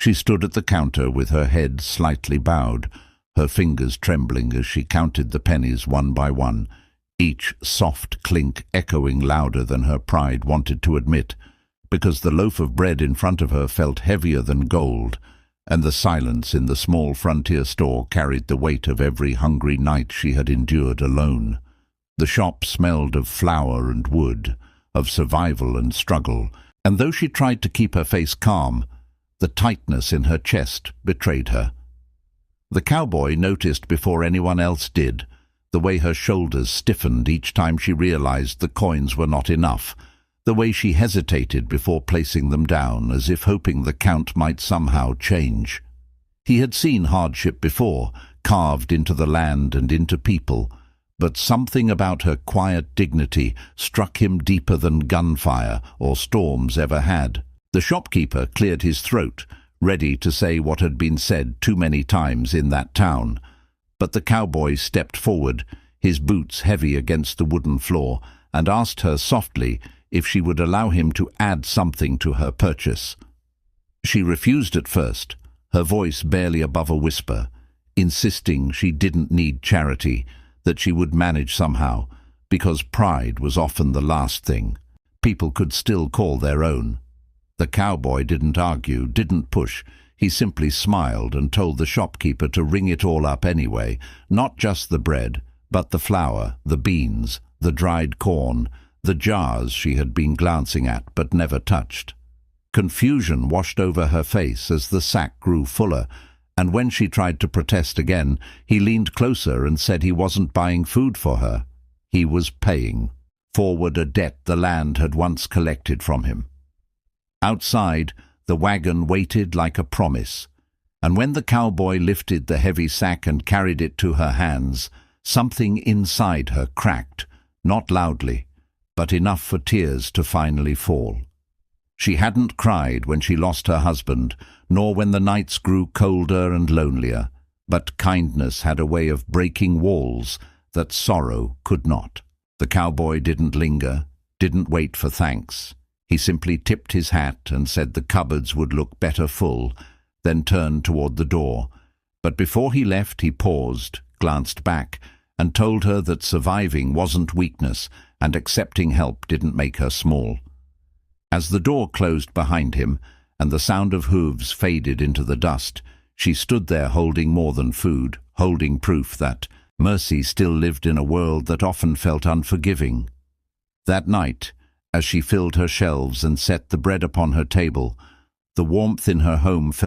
She stood at the counter with her head slightly bowed, her fingers trembling as she counted the pennies one by one, each soft clink echoing louder than her pride wanted to admit, because the loaf of bread in front of her felt heavier than gold, and the silence in the small frontier store carried the weight of every hungry night she had endured alone. The shop smelled of flour and wood, of survival and struggle, and though she tried to keep her face calm, the tightness in her chest betrayed her. The cowboy noticed before anyone else did the way her shoulders stiffened each time she realized the coins were not enough, the way she hesitated before placing them down, as if hoping the count might somehow change. He had seen hardship before, carved into the land and into people, but something about her quiet dignity struck him deeper than gunfire or storms ever had. The shopkeeper cleared his throat, ready to say what had been said too many times in that town. But the cowboy stepped forward, his boots heavy against the wooden floor, and asked her softly if she would allow him to add something to her purchase. She refused at first, her voice barely above a whisper, insisting she didn't need charity, that she would manage somehow, because pride was often the last thing people could still call their own. The cowboy didn't argue, didn't push. He simply smiled and told the shopkeeper to ring it all up anyway, not just the bread, but the flour, the beans, the dried corn, the jars she had been glancing at but never touched. Confusion washed over her face as the sack grew fuller, and when she tried to protest again, he leaned closer and said he wasn't buying food for her. He was paying forward a debt the land had once collected from him. Outside, the wagon waited like a promise, and when the cowboy lifted the heavy sack and carried it to her hands, something inside her cracked, not loudly, but enough for tears to finally fall. She hadn't cried when she lost her husband, nor when the nights grew colder and lonelier, but kindness had a way of breaking walls that sorrow could not. The cowboy didn't linger, didn't wait for thanks. He simply tipped his hat and said the cupboards would look better full, then turned toward the door. But before he left, he paused, glanced back, and told her that surviving wasn't weakness and accepting help didn't make her small. As the door closed behind him and the sound of hooves faded into the dust, she stood there holding more than food, holding proof that mercy still lived in a world that often felt unforgiving. That night, as she filled her shelves and set the bread upon her table, the warmth in her home felt